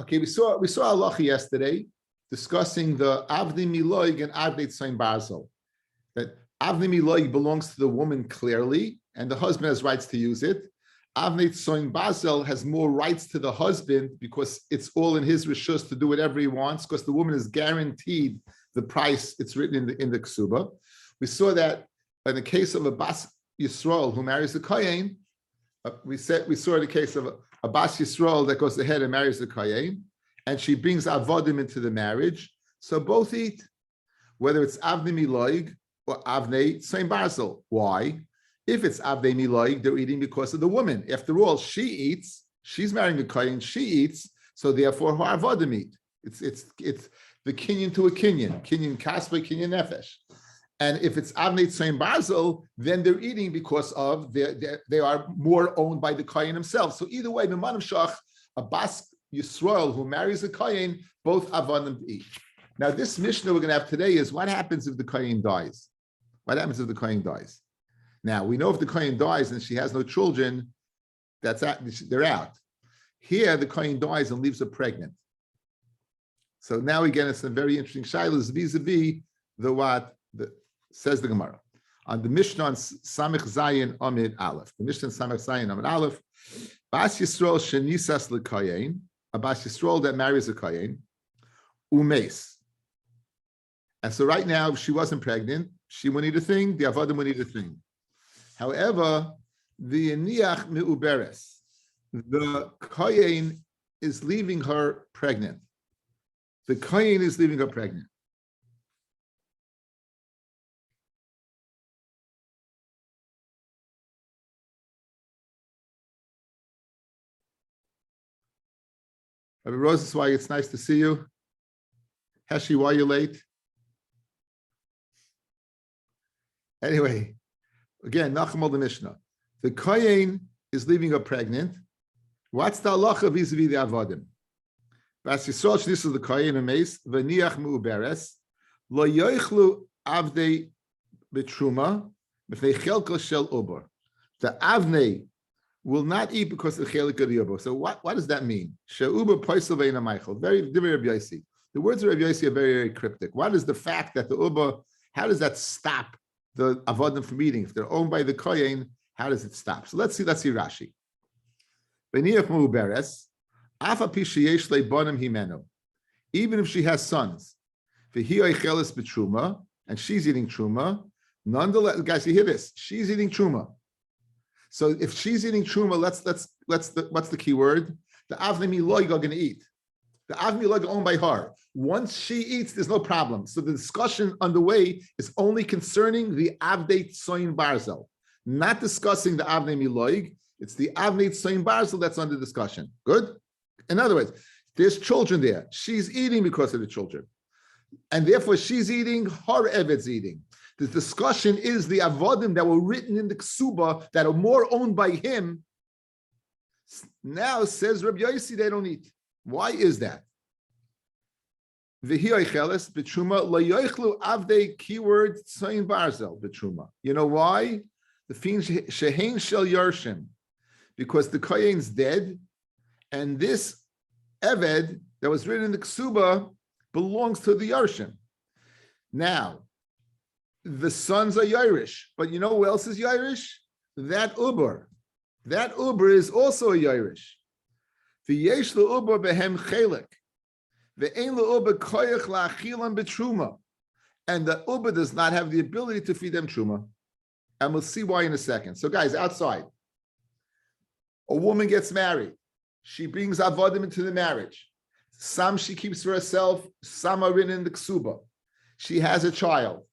Okay, we saw halacha yesterday discussing the avnei miloig and avnei tzayin barzel. That avnei miloig belongs to the woman clearly, and the husband has rights to use it. Avnei tzayin barzel has more rights to the husband because it's all in his rishus to do whatever he wants, because the woman is guaranteed the price. It's written in the ksuba. We saw that in the case of a bas Yisrael who marries a kohen. We saw the case of a bas Yisrael that goes ahead and marries the kohen, and she brings avodim into the marriage. So both eat, whether it's avnei miloig or avnei tzayin barzel. Why? If it's avnei miloig, they're eating because of the woman. After all, she eats. She's marrying a kohen. She eats. So therefore, her avodim eat. It's the kinyan to a kinyan kaspa, kinyan nefesh. And if it's avnei tzayin barzel, then they're eating because of they are more owned by the kohen himself. So either way, b'manav shach, a bas Yisrael who marries a kohen, both avodim eat. Now, this Mishnah we're going to have today is what happens if the kohen dies? What happens if the kohen dies? Now, we know if the kohen dies and she has no children, they're out. Here, the kohen dies and leaves her pregnant. So now we get into some very interesting shilas vis-a-vis says the Gemara. On the Mishnah on Samech Zayin Amid Aleph. The Mishnah on Samech Zayin Amid Aleph. Bas Yisrael shenisas l'kayin, a Bas Yisrael that marries a kayin, umes. And so right now, if she wasn't pregnant, she wouldn't eat a thing, the avodim wouldn't eat a thing. However, the niach meuberes, the kayin is leaving her pregnant. The kayin is leaving her pregnant. Rabbi Rosenzweig, it's nice to see you. Heshi, why are you late? Anyway, again, Nachmal the Mishnah. The kohen is leaving her pregnant. What's the halacha vis-a-vis the avodim? Bas Yisrael, this is the kohen ameis, v'niach meuberes, lo yoichlu avdei betruma, b'fnei chelko shel uber. The avnei will not eat because of the chelik of the uber. So what does that mean? She'uber poisel ve'ina meichel. Very Rabbi Yossi. The words of Rabbi Yossi are very, very cryptic. What is the fact that the uber, how does that stop the avodim from eating? If they're owned by the kohen, how does it stop? So let's see Rashi. V'niach meuberes, afa pi sheyesh leibonim himenu. Even if she has sons, v'hi oicheles b'truma, and she's eating truma, nonetheless, guys, you hear this? She's eating truma. So if she's eating truma, what's the key word? The avnei miloig are going to eat. The avnei miloig are owned by her. Once she eats, there's no problem. So the discussion underway is only concerning the avnei tzayin barzel, not discussing the avnei miloig. It's the avnei tzayin barzel that's under discussion. Good? In other words, there's children there. She's eating because of the children. And therefore she's eating, her eved's eating. The discussion is the avodim that were written in the ksuba that are more owned by him. Now says Rabbi Yossi, they don't eat. Why is that? Keyword tzayin barzel b'truma. You know why? The fiend shehein shel yarshim, because the kohen's dead, and this eved that was written in the ksuba belongs to the yarshim. Now, the sons are Yairish, but you know who else is Yairish? That Uber. That Uber is also a Yairish. V'yesh le'uber behem chelik. Ve'ein le'uber koyach la'achilam b'truma. And the Uber does not have the ability to feed them truma. And we'll see why in a second. So guys, outside, a woman gets married. She brings avodim into the marriage. Some she keeps for herself, some are written in the ksuba. She has a child.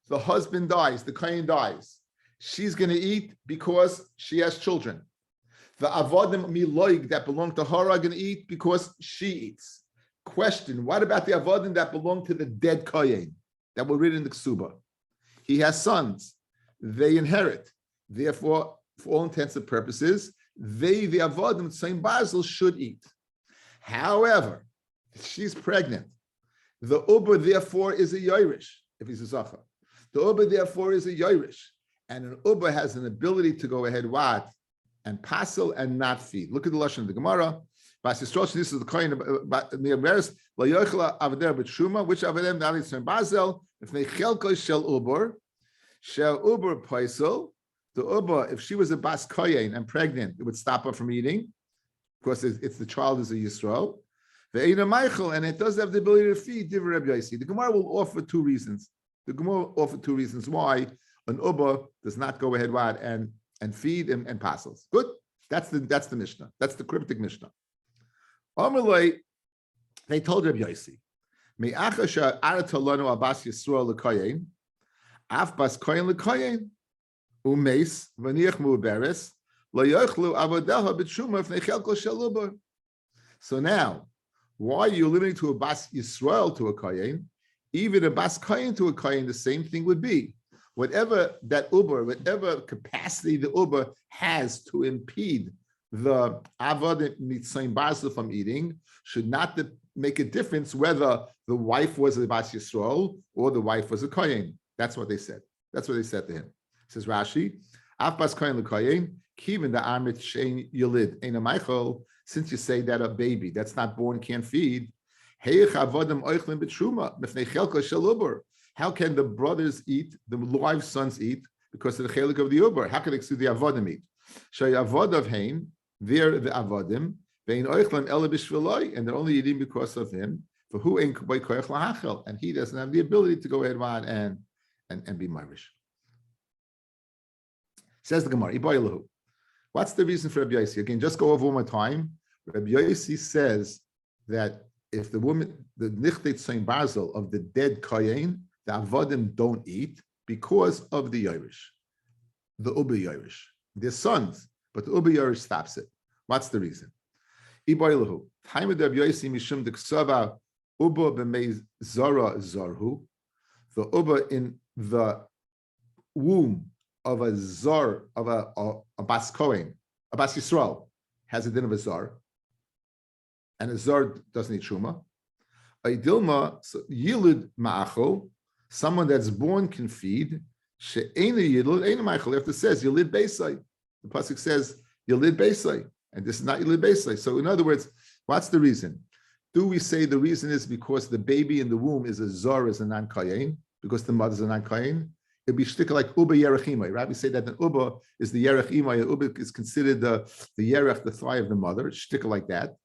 The husband dies, the kohen dies. She's going to eat because she has children. The avodim miloig that belong to her are going to eat because she eats. Question, what about the avodim that belong to the dead kohen that were written in the ksuba? He has sons. They inherit. Therefore, for all intents and purposes, the avodim, tzayin barzel, should eat. However, if she's pregnant, the uber therefore is a yairish, if he's a zachar. The uber therefore is a yairish, and an uber has an ability to go ahead what? And passel and not feed. Look at the lashon of the Gemara. Bas Yisrael Shnis is the Kohen Miaveres LaYochla Avader B'Truma, which Avadem Dalit Tzim Bazel, if they Chelko Shel Uber Paisel, the Uber, if she was a Bas Kohen and pregnant, it would stop her from eating, because it's the child is a Yisrael. And it does have the ability to feed. The Gemara will offer two reasons. The Gemara will offer two reasons why an Uber does not go ahead and feed and parcels. Good. That's the Mishnah. That's the cryptic Mishnah. Amalei, they told Rabbi Yossi, Me'achasha aratalonu abas Yisrael l'koyen, af bas koyen l'koyen, umeis v'niach mu'beres, lo yochlu avodaha b'tshuma v'nei chelko shel uber. So now, why are you limiting to a bas Yisrael to a koyen? Even a bas koyen to a koyen, the same thing would be. Whatever that uber, whatever capacity the uber has to impede the avad mitzayin basel from eating, should not make a difference whether the wife was a bas Yisrael or the wife was a kohen. That's what they said. That's what they said to him. Says Rashi, af bas kohen l'kohen, kivin the amit shein yilid ein a. Since you say that a baby that's not born can't feed, how can the brothers eat, the wives' sons eat, because of the chelik of the uber? How can they the avodim eat? Avodav hain, they're the avodim, and they're only eating because of him. For who ain't by koyach lahachel, and he doesn't have the ability to go ahead and be marish. Says the Gemara, Iboilahu. What's the reason for Rabbi Yossi? Again, just go over one more time. Rabbi Yossi says that if the woman, the nichtet sein barzel of the dead kohen, the avodim don't eat because of the Yerush, the uber Yerush. They're sons, but the uber Yerush stops it. What's the reason? Iboilahu. Time of Rabbi Yossi mishum deksava uber b'mei zara zarhu. The uber in the womb of a zar, of a bas kohen, a bas Yisrael, has a din of a zar, and a zar doesn't eat truma. A dilma, so yilud ma'achol, someone that's born can feed. She'ena yilud, ena ma'achol. After it says yilid beisai, the pasuk says yilid beisai, and this is not yilid beisai. So in other words, what's the reason? Do we say the reason is because the baby in the womb is a zar, is a non-kayin, because the mother's a non-kayin? It'd be shtika like uba yerech imay. Rabbi say that the uba is the yerech imay. Uba is considered the yerech, the thigh of the mother. Shtika like that,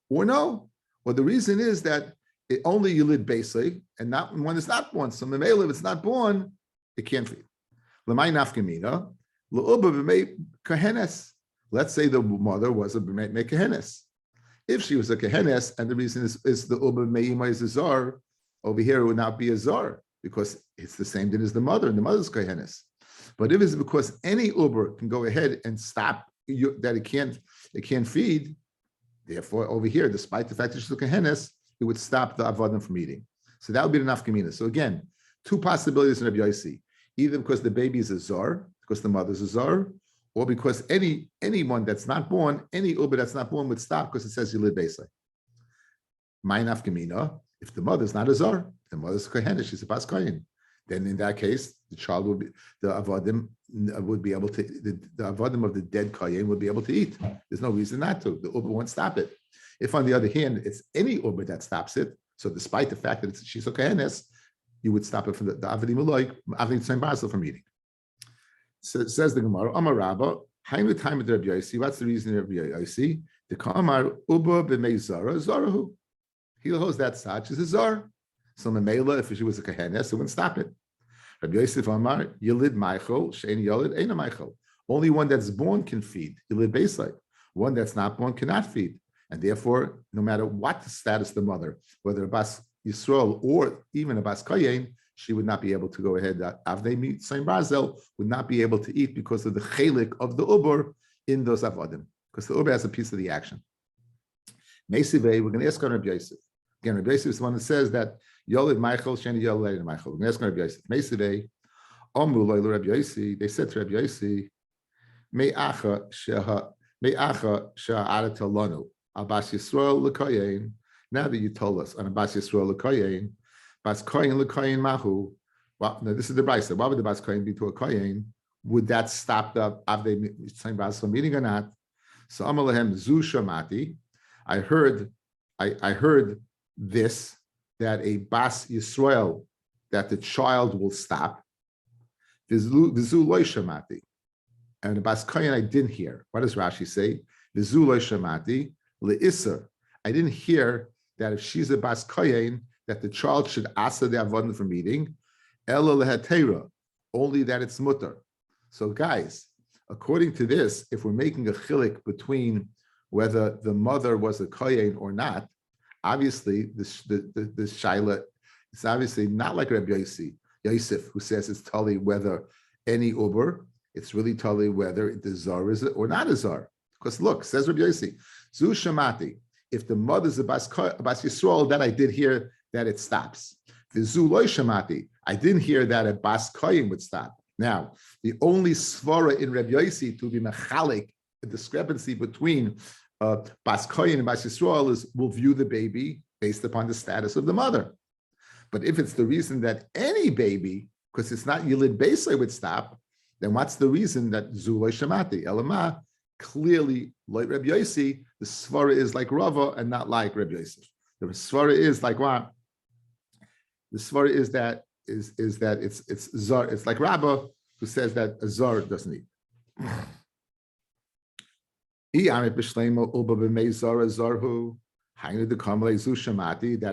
or no? Or the reason is that it only yilid basically, and not when it's not born. So memela, if it's not born, it can't feed. L'may nafkamina l'uba b'mei kahenes. Let's say the mother was a b'mei kahenes. If she was a kahenes, and the reason is the uba b'mei imay is a zar, over here it would not be a zar, because it's the same thing as the mother, and the mother's kohenes. But if it's because any uber can go ahead and stop that it can't feed, therefore over here, despite the fact that she's a kohenes, it would stop the avodim from eating. So that would be the nafkamina. So again, two possibilities in Rabbi Yossi: either because the baby is a zar, because the mother's a zar, or because anyone that's not born, any uber that's not born would stop because it says yilid beisai. My nafkamina. If the mother's not a zar, the mother's kohen, she's a bas kohen, then in that case, the child would be, the avodim would be able to, the avodim of the dead kohen would be able to eat. There's no reason not to. The uber won't stop it. If on the other hand, it's any uber that stops it, so despite the fact that she's a kohenes, you would stop it from the avodim uloik, avodim tzayim basel from eating. So says the Gemara, Amar Rabba, Hainu time of Rabbi Yossi. What's the reason of Rabbi Yossi? The Kamar uber b'mei zara zarahu. He holds that such as a zar. So memela, if she was a kohenes, it wouldn't stop it. Rabbi Yosef Amar, Yilid Michael, Shein Yilid, Eina Michael. Only one that's born can feed. Yilid Beisai. One that's not born cannot feed. And therefore, no matter what the status of the mother, whether a Bas Yisrael or even a Bas Kayin, she would not be able to go ahead. Avnei Mit Sain Barzel would not be able to eat because of the chelik of the Uber in those avodim. Because the Uber has a piece of the action. Meisivei, we're going to ask on Rabbi Yosef. Again, Rabbi Yosef is the one that says that Yolid Michael, Sheni Yolid Michael. We're going to ask on Rabbi Yosef. Meisivei, Omu Loilu Rabbi Yosef. They said to Rabbi Yosef, Me'acha sheha Arat Lanu Abbas Yisrael L'Koyin. Now that you told us on Abbas Yisrael L'Koyin, Bas Koyin L'Koyin Mahu. Well, no, this is the Brisa. Why would the Bas Koyin be to a Koyin? Would that stop the Avdei Tzayim Bas from eating or not? So Amalahem Zu Shamati. I heard this, that a Bas Yisrael, that the child will stop. Vizu loy shamati. And the Bas Kohen I didn't hear. What does Rashi say? Vizu loy shamati le'isser. I didn't hear that if she's a Bas Kohen, that the child should asa the avodah from eating. Ela lehatera, only that it's mutter. So guys, according to this, if we're making a chilik between whether the mother was a kohen or not, obviously the shaila, it's obviously not like Rabbi Yosef, who says it's totally whether any uber, it's really totally whether the zar is or not a zar. Because look, says Rabbi Yosef, zu shamati, if the mother's a bas Yisrael, then I did hear that it stops. Vizu loy shamati, I didn't hear that a bas kohen would stop. Now, the only svara in Rabbi Yossi to be mechalik, a discrepancy between Bas Kohen and Bas Yisrael is we'll view the baby based upon the status of the mother. But if it's the reason that any baby, because it's not Yilid Beisai would stop, then what's the reason that Zulay Shamati? Elama, clearly, like Rabbi Yossi, the svara is like Rava and not like Rabbi Yosef. The svara is like what? The svara is that it's zar. It's like Rabbi who says that a zar doesn't eat. That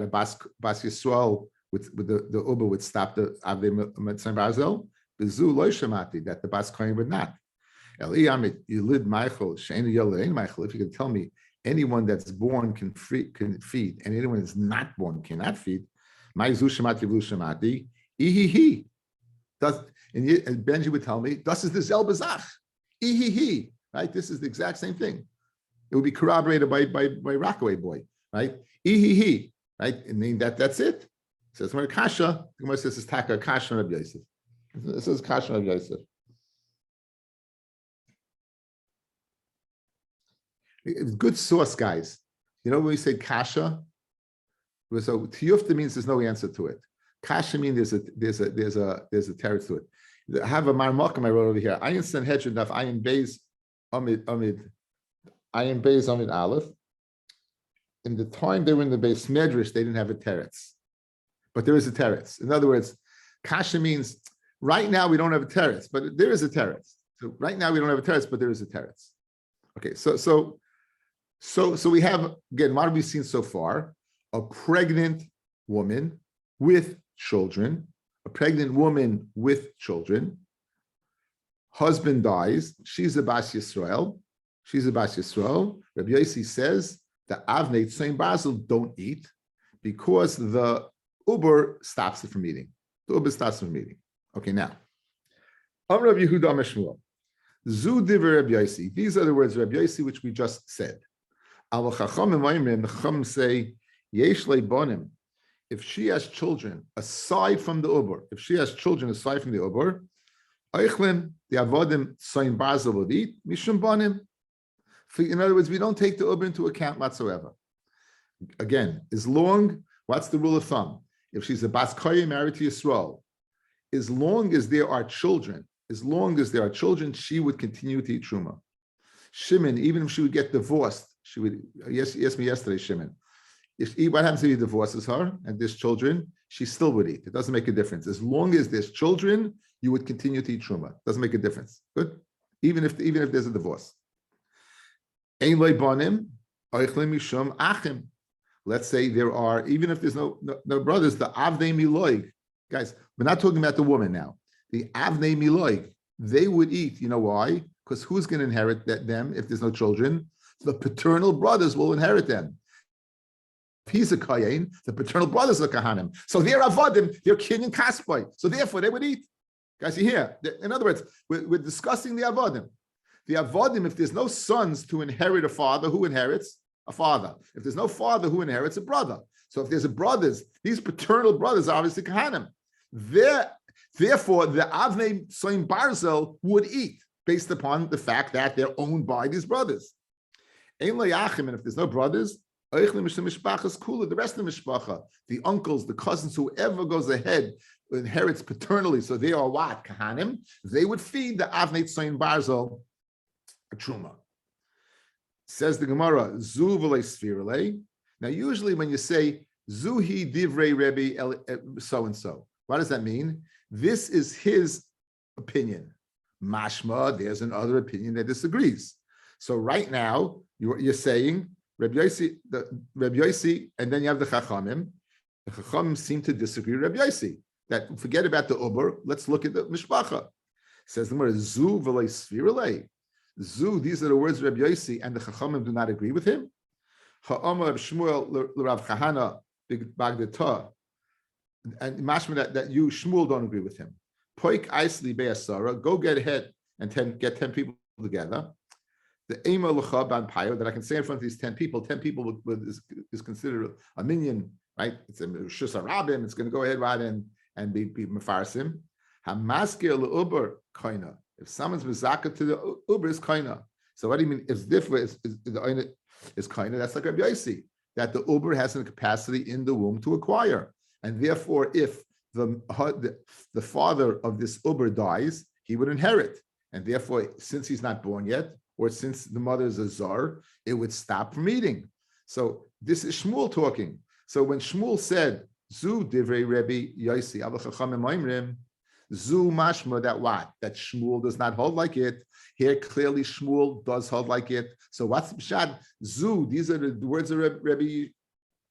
a Bas Yisrael with the uba would stop the avdei mitzvah barzel. Bezu loy shamati, that the Bas Kohen would not. If you can tell me anyone that's born can feed, and anyone that's not born cannot feed. My zu shamati v'lu shamati. And Benji would tell me, das is the zel bezach. Right? This is the exact same thing. It would be corroborated by Rockaway Boy, right? Right? I mean that's it. It says when kasha, the Gemara says it's taka kasha Rabbi Yosef. This is kasha Rabbi Yosef. It's good source, guys. You know when we say kasha, so tiyufta means there's no answer to it. Kasha means there's a teretz to it. I have a marmakim I wrote over here. Ayin sen hedron daf ayin beis amid ayin beis amid aleph. In the time they were in the Beis Medrash, they didn't have a teretz, but there is a teretz. In other words, kasha means right now we don't have a teretz, but there is a teretz. So right now we don't have a teretz, but there is a teretz. Okay, so we have, again, what have we seen so far? A pregnant woman with children, husband dies, she's a Bas Yisrael. Rabbi Yossi says the Avnei Tzayin Basel don't eat because the Uber stops it from eating. Okay, now. Amar Rabbi Yehuda Amar Shmuel. Zu divrei Rabbi Yossi. These are the words of Rabbi Yossi which we just said. Al Chachamim Oimrim, the Chacham say, Yesh Leibonim. If she has children aside from the Uber, Eichlin, the Avodim Tzayin Basel would eat, Mishum Bonim. In other words, we don't take the Uber into account whatsoever. Again, what's the rule of thumb? If she's a Bas Kohen married to Yisrael, as long as there are children, she would continue to eat Truma. Shimon, even if she would get divorced, she would, yes, you asked me yesterday, Shimon. What happens if he divorces her and there's children? She still would eat. It doesn't make a difference. As long as there's children, you would continue to eat Truma. It doesn't make a difference. Good? Even if there's a divorce. Let's say there are, even if there's no brothers, the Avnei Miloig. Guys, we're not talking about the woman now. The Avnei Miloig, they would eat. You know why? Because who's going to inherit them if there's no children? The paternal brothers will inherit them. If he's a Kayin, the paternal brothers are Kahanim. So they're Avodim, they're Kinyan Kaspai. So therefore they would eat. Guys, you hear? In other words, we're discussing the Avodim. The Avodim, if there's no sons to inherit a father, who inherits? A father. If there's no father, who inherits? A brother. So if there's a brothers, these paternal brothers are obviously Kahanim. Therefore, the Avnei Tzayin Barzel would eat based upon the fact that they're owned by these brothers. And if there's no brothers, the rest of the mishpacha, the uncles, the cousins, whoever goes ahead inherits paternally. So they are what? Kahanim. They would feed the Avnei Tzayin Barzel a truma. Says the Gemara, Zu v'lei sfirale. Now, usually when you say Zuhi divrei Rebbe so and so, what does that mean? This is his opinion. Mashma, there's another opinion that disagrees. So right now, you're saying Rabbi Yossi, and then you have the Chachamim. The Chachamim seem to disagree with Rabbi Yossi. That forget about the Uber, let's look at the Mishpacha. Says the Gemara, Zu v'lei sfirale. Zu, these are the words of Rabbi Yossi, and the Chachamim do not agree with him. Ha'amar Shmuel l'Rav Kahana Bagdata, and mashma that you Shmuel don't agree with him. Poik Aisli Be'asara, go get ahead and get 10 people together. The Ema L'cha Ban Payo, that I can say in front of these 10 people is considered a minion, right? It's a Shus Arabim, it's going to go ahead right and be Mefarsim. Hamaskir L'Uber Koina. If someone's mizaka to the Uber is Koina. So what do you mean? If different is Koina, that's like Rabbi Yossi, that the Uber has a capacity in the womb to acquire. And therefore, if the father of this Uber dies, he would inherit. And therefore, since he's not born yet, or since the mother is a zar, it would stop from eating. So this is Shmuel talking. So when Shmuel said, Zu divrei Rebbe Yossi, Abba Chachamim Oimrim, Zu mashma, that what? That Shmuel does not hold like it. Here clearly Shmuel does hold like it. So what's the pshat? Zu, these are the words of Rebbe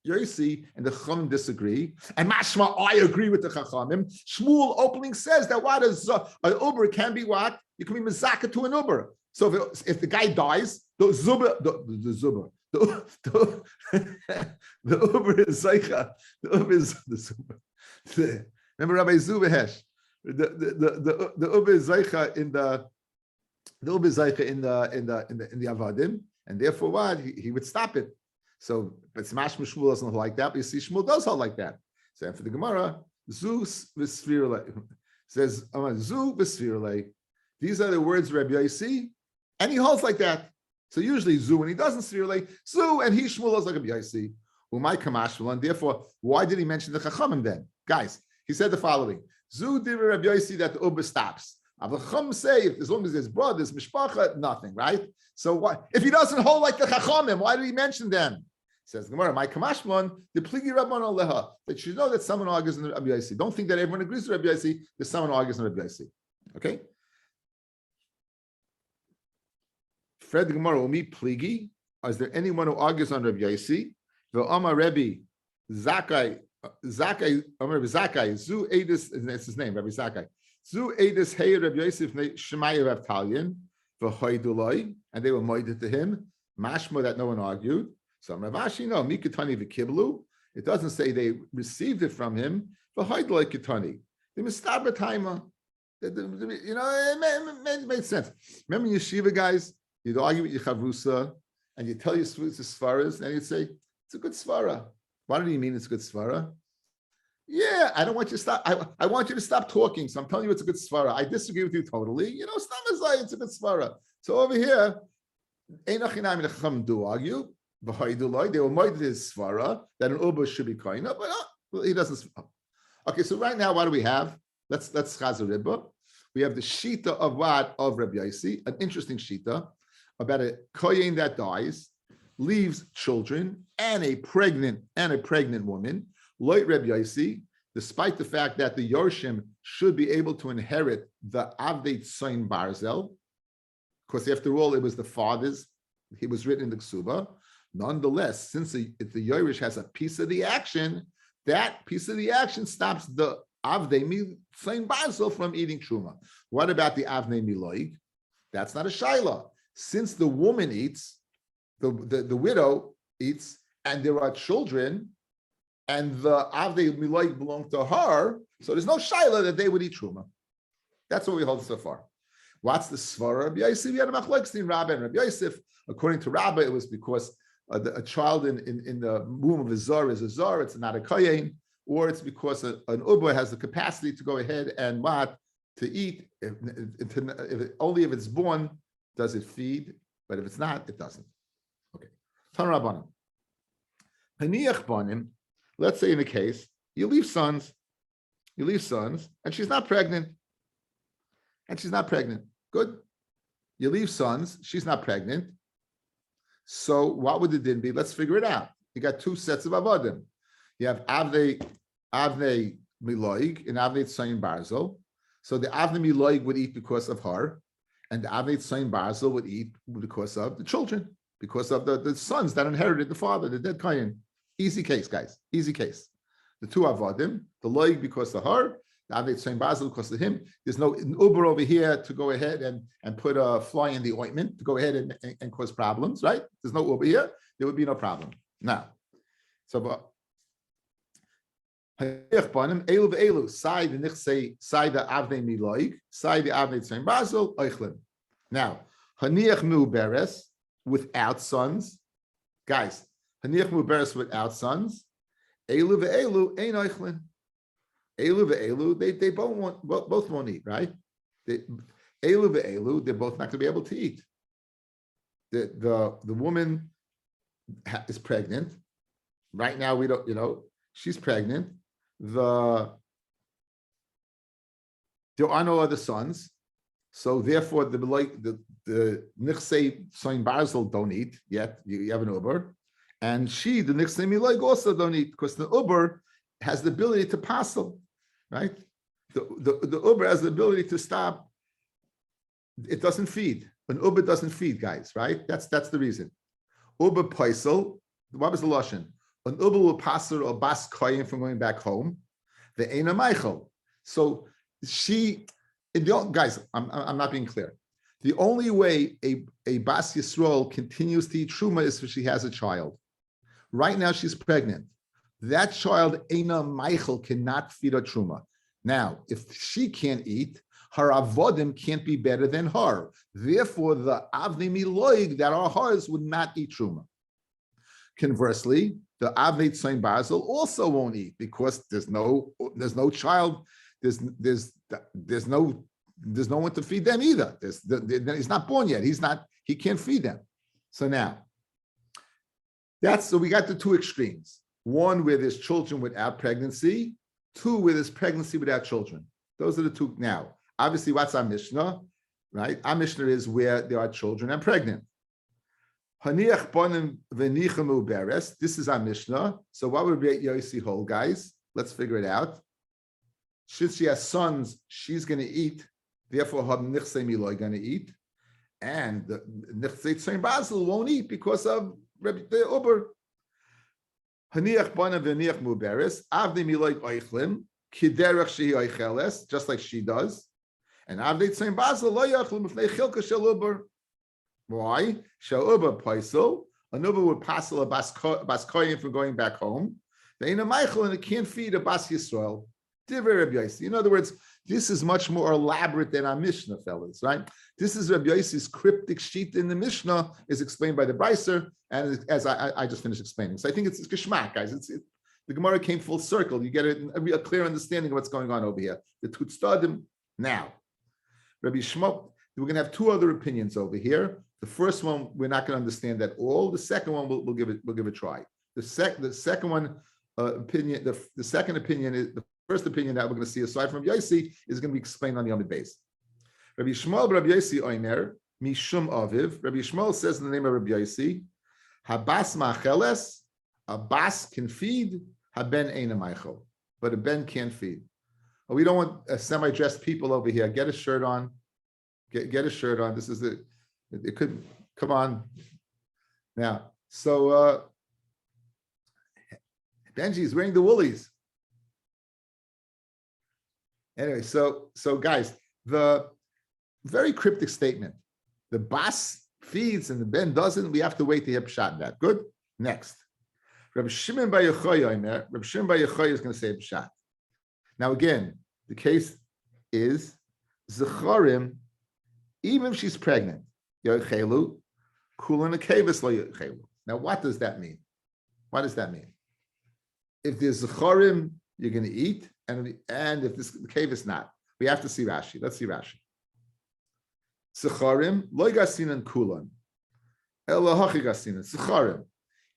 Yossi, and the Chachamim disagree. And mashma, I agree with the Chachamim. Shmuel opening says that what is an Uber can be what? You can be mezaka to an Uber. So if the guy dies, the Uber is Zaycha. The Uber is the Zuber. Remember Rabbi Zubehesh? The Uber is Zaycha in the Uber is Zaycha in the Avadim, and therefore what? He would stop it. So, but Smash Shmuel doesn't hold like that, but you see Shmuel does hold like that. So for the Gemara, Zu v'sfirle says Zu v'sfirle. These are the words of Rabbi Yossi, and he holds like that. So usually Zu, when he doesn't sfirle, Zu, and he Shmuel holds like Rabbi Yossi. Umay kamashul, and therefore, why did he mention the Chachamim then? Guys, he said the following: Zu divrei Rabbi Yossi, that the Uber stops. The Chacham say, as long as there's brothers, mishpacha, nothing, right? So what if he doesn't hold like the Chachamim? Why did he mention them? Says Gemara, my kamashmon, the pligi Rabban Aleha, that you know that someone argues in Rabbi Yossi. Don't think that everyone agrees with Rabbi Yossi. There's someone who argues in Rabbi Yossi. Okay. Fred the Gemara, umi pligi. Is there anyone who argues on Rabbi Yossi? The Amar Rebbe Zakai, Amar Zakai, Zu Edis, that's his name, Rabbi Zakai. Zu Edis Hey Rabbi Yosef Shemaya Rav Talyan, v'hoiduloi, and they were moided to him. Mashma, that no one argued. So Ravashi, no, Mikatani v'kiblu. It doesn't say they received it from him. V'hoiduloi kitani. The mistabra taima. You know, it made sense. Remember yeshiva guys? You'd argue with your chavrusa, and you tell your svaras, and you'd say, it's a good svara. What do you mean it's a good svara? Yeah, I don't want you to stop. I want you to stop talking. So I'm telling you it's a good svara. I disagree with you totally. You know, it's a good svara. So over here, Einachinam do argue. They were moided his svara that an uber should be koina, but he doesn't. Okay, so right now, what do we have? Let's chazer ribba. We have the shita of what? Of Rabbi Yossi, an interesting shita about a kohen that dies, leaves children and a pregnant woman. Like Rabbi Yossi, despite the fact that the Yorshim should be able to inherit the Avdei Tzayin Barzel, because after all, it was the father's, he was written in the Ksuba. Nonetheless, since the Yorish has a piece of the action, that piece of the action stops the Avdei Tzayin Barzel from eating Truma. What about the Avnei Miloig? That's not a Shaila. Since the woman eats, the widow eats, and there are children, and the Avdei Miloig belong to her, so there's no Shaila that they would eat Truma. That's what we hold so far. What's the Svara? Rabbi Yosef, we had a machlokes in Rabbi and Rabbi Yosef. According to Rabbi, it was because a child in the womb of a zar is a zar, it's not a kohen, or it's because an uber has the capacity to go ahead and what? To eat, only if it's born does it feed, but if it's not, it doesn't. Okay. Tan Rabbanim. Haniach banim, let's say in a case, you leave sons, and she's not pregnant. Good. You leave sons, she's not pregnant. So what would the din be? Let's figure it out. You got two sets of avodim. You have avnei miloig and avnei tzayin barzel. So the avnei miloig would eat because of her, and the avnei tzayin barzel would eat because of the children, because of the sons that inherited the father, the dead kohen. Easy case, guys. Easy case. The two avodim, the loig because of her, the avnei tzayin barzel because of him. There's no Uber over here to go ahead and put a fly in the ointment to go ahead and cause problems, right? There's no Uber here. There would be no problem. Now, so elu side the nichse side the avnei miloig side the avnei tzayin barzel oichlin. Now haniach muberes without sons, guys. Haniach muberes without sons. Elu ve'elu ein oichlin. Elu ve'elu they both won't eat, right? Elu ve'elu they're both not going to be able to eat. The woman is pregnant. Right now, we don't, she's pregnant. There are no other sons. So therefore, the Nichsei Soin Barzel don't eat yet. You have an Uber. And the Nichsei Miloig also don't eat because the Uber has the ability to passel, right? The Uber has the ability to stop. It doesn't feed. An Uber doesn't feed, guys, right? That's the reason. Uber paisel, what was the lashon? An Uber will pass her or bas koyin from going back home. The Eina Michael. So guys, I'm not being clear. The only way a bas Yisrael continues to eat truma is if she has a child. Right now she's pregnant. That child Eina Michael cannot feed a truma. Now, if she can't eat, her avodim can't be better than her. Therefore, the avnei miloig that are hers would not eat truma. Conversely, the avnei tzayin barzel also won't eat because there's no child, there's no one to feed them either. He's not born yet. He can't feed them. So now, so we got the two extremes. One where there's children without pregnancy, two where there's pregnancy without children. Those are the two now. Obviously, what's our Mishnah, right? Our Mishnah is where there are children and pregnant. Haniach bonim v'nichamu beres. This is our Mishnah. So what would Rabbi Yossi hold, guys? Let's figure it out. Since she has sons, she's going to eat. Therefore, her nichsei miloy going to eat. And the nichsei tzayin barzel won't eat because of the Uber. Haniach bonim v'niach muberes. Avnei miloy oichlim. Kiderech shehi oicheles. Just like she does. And avnei tzayin barzel lo yochlim b'fnei chilka shel Uber. Why? Sha'uba paisel. An Uber would passel a bas koyin from going back home. They ain't a Michael and it can't feed a bas Yisrael. In other words, this is much more elaborate than our Mishnah, fellas, right? This is Rabbi Yossi's cryptic sheet in the Mishnah is explained by the Breiser, and as I just finished explaining. So I think it's geschmack, guys. The Gemara came full circle. You get a clear understanding of what's going on over here. The Tutstadim now. Rabbi Shmuel, we're going to have two other opinions over here. The first one we're not going to understand at all. The second one we'll give it a try. The second one opinion. The second opinion is the first opinion that we're going to see aside from Yossi is going to be explained on the Yomid base. Rabbi Shmuel, Rabbi Yossi Omer Mishum Aviv. Rabbi Shmuel says in the name of Rabbi Yossi, Habas Macheles, a bas can feed, haben eina meichel, but a ben can't feed. We don't want semi-dressed people over here. Get a shirt on. Get a shirt on. This is it could come on now. So Benji is wearing the woolies. Anyway, so guys, the very cryptic statement: the bas feeds and the ben doesn't. We have to wait to hear pshat that. Good. Next, Rabbi Shimon bar Yochai. Rabbi Shimon bar Yochai is going to say pshat. Now again, the case is zecharim. Even if she's pregnant, yochelu, kulin akevis lo yochelu. Now, what does that mean? What does that mean? If there's zecharim, you're going to eat, and if the kevis not, we have to see Rashi. Let's see Rashi. Zecharim lo gasinan kulon, elo hachi gasinan zecharim.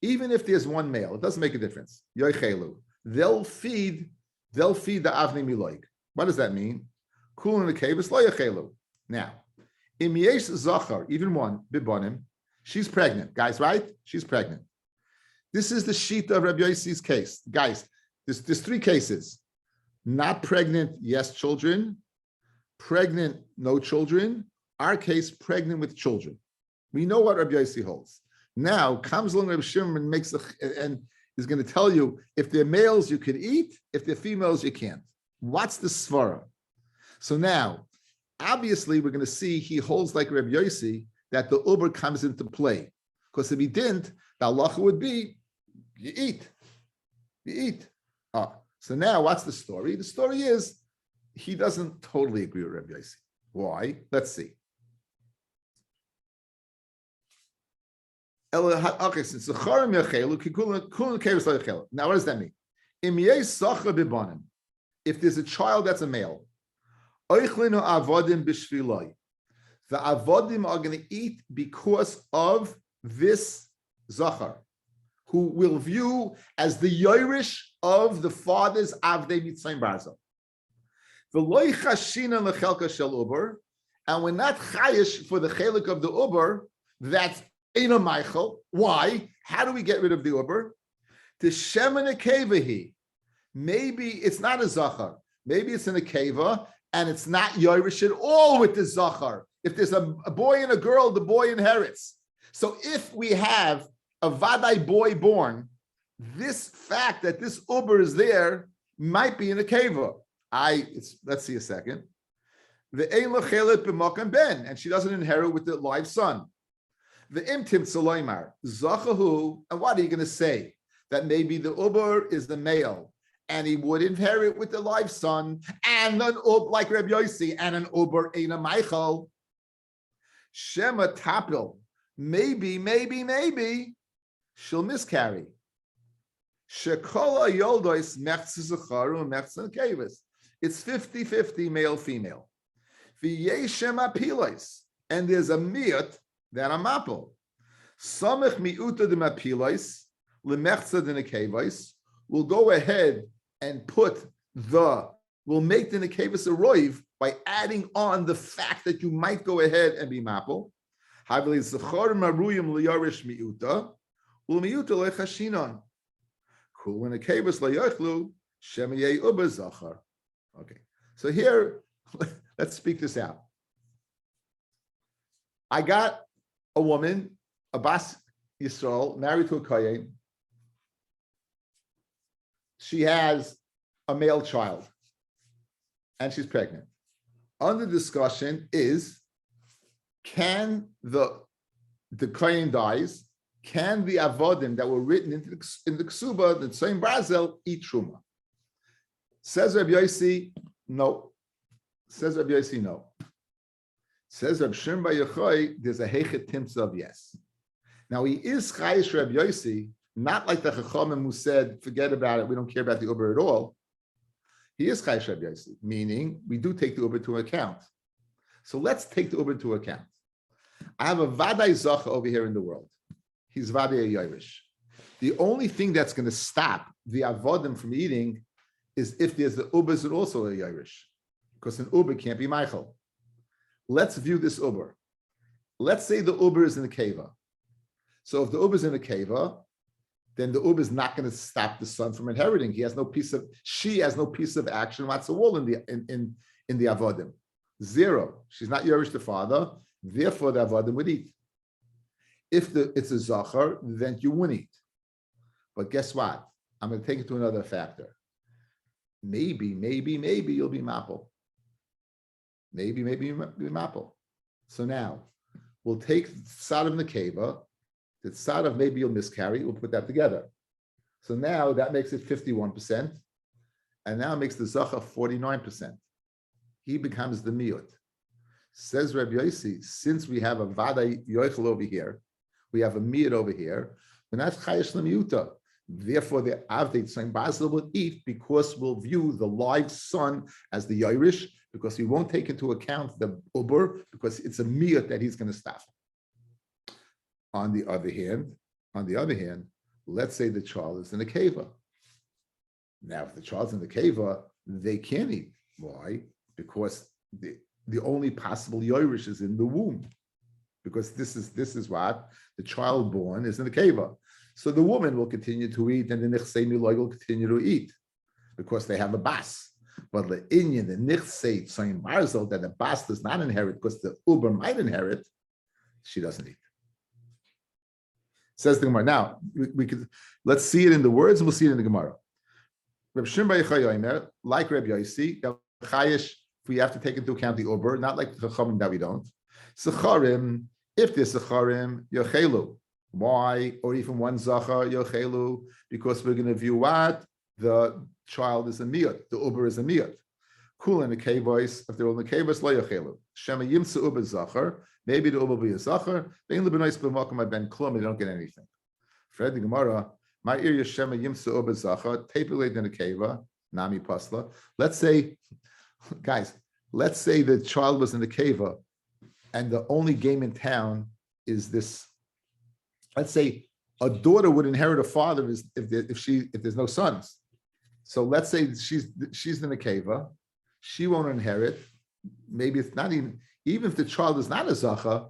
Even if there's one male, it doesn't make a difference. Yochelu, they'll feed the avnei miloig. What does that mean? Kulin akevis lo yochelu. Now. Im yesh zachar, even one bibonim, She's pregnant, guys, right? She's pregnant. This is the sheet of Rabbi Yossi's case. Guys, there's three cases. Not pregnant, yes, children. Pregnant, no children. Our case, pregnant with children. We know what Rabbi Yossi holds. Now comes along Rabbi Shimon and is going to tell you if they're males you can eat, if they're females you can't. What's the svara? So now, obviously, we're going to see he holds like Rabbi Yossi that the uber comes into play, because if he didn't, the halacha would be you eat. So now what's the story? The story is he doesn't totally agree with Rabbi Yossi. Why? Let's see. Now, what does that mean? If there's a child that's a male, the avodim are going to eat because of this zachar, who will view as the Yerush of the father's Avdei Mitzrayim Barzel. And we're not chayish for the chelik of the uber that's Eina Michael. Why? How do we get rid of the uber? The Shemen Akevahi. Maybe it's not a zachar. Maybe it's an akeva, and it's not Yerush at all with the zachar. If there's a boy and a girl, the boy inherits. So if we have a vadai boy born, this fact that this uber is there might be in a keva. Let's see a second. The ein lochelet b'makam ben, and she doesn't inherit with the live son. The imtim tzaloymar zachahu, and what are you going to say? That maybe the uber is the male, and he would inherit with the live son, and an uber like Rabbi Yossi, and an uber eina Michael. Shema tapil, maybe she'll miscarry. Shekola yoldois mechz zacharu mechz kevis. It's 50-50 male female. V'yeshem apilois, and there's a miut that a mapel. Samech miuta de mapilois lemechza de nekevis. We'll go ahead and we'll make the nekevis a roiv by adding on the fact that you might go ahead and be mapel. Havli zachar maruyim liyarish miuta, ulmiuta lechashinon. Cool. When nekevis layochlu shemiyei uba zachar. Okay, so here, let's speak this out. I got a woman, a Bas Yisrael, married to a Kohen. She has a male child, and she's pregnant. Under discussion is, can the Kohen dies, can the avodim that were written in the Ksuba, the same Brazel, eat Truma? Says Rabbi Yossi, no. Says Rabbi Yossi, no. Says Rabbi Shimon Bar Yochai, there's a hechet timtza of yes. Now he is chayish Rabbi Yossi, not like the Chachamim who said, forget about it, we don't care about the Uber at all. He is chayish Rabbi Yossi, meaning we do take the Uber to account. So let's take the Uber to account. I have a Vadai Zacha over here in the world. He's Vadai Yerush. The only thing that's going to stop the Avodim from eating is if there's the Uber is also a Yerush, because an Uber can't be Michael. Let's view this Uber. Let's say the Uber is in the Keva. So if the Uber is in the Keva, then the Uber is not going to stop the son from inheriting. She has no piece of action. What's the wall in the Avodim? Zero. She's not Yerush the father. Therefore, the Avodim would eat. If it's a Zachar, then you wouldn't eat. But guess what? I'm going to take it to another factor. Maybe you'll be Mapple. Maybe you'll be Mapple. So now, we'll take Tzad of Nekeva, the Tzad of maybe you'll miscarry, we'll put that together. So now that makes it 51%, and now it makes the Zachar 49%. He becomes the Miut. Says Rabbi Yossi, since we have a Vada Yoichel over here, we have a Miut over here, we're not Chayesh Lemiuta. Therefore, the Avdei Tzayim Basel will eat because we'll view the live son as the Yerush, because he won't take into account the Uber, because it's a Miut that he's going to stop. On the other hand, let's say the child is in a keva. Now, if the child's in the keva, they can't eat. Why? Because the only possible Yerush is in the womb. because this is what the child born is in the keva. So the woman will continue to eat, and the nichsei miloi will continue to eat because they have a bas. But the inyan, the nichsei tzayin barzel, that the bas does not inherit because the uber might inherit, she doesn't eat. Says the Gemara. Now we could let's see it in the words, and we'll see it in the Gemara. Reb Shimon bar Yochai Omer, like Reb Yosi, chayish, if we have to take into account the uber, not like the chachamim that we don't. Secharim, if there's secharim, yochelu. Why? Or even one zachar yochelu, because we're going to view what the child is a miyut, the uber is a miyut. Cool in the kavos, if they're on the kavos, lo yochelu. Shema yimtzu uber zachar. Maybe the uber will be a zachar. They don't get anything. Fred the Gemara. My ear Yeshema Yimsa Oba Zacha, tapulate in a keva, Nami Pasla. Let's say, guys, let's say the child was in the keva and the only game in town is this. Let's say a daughter would inherit a father if there's no sons. So let's say she's in the keva, she won't inherit. Maybe it's not even if the child is not a Zacha,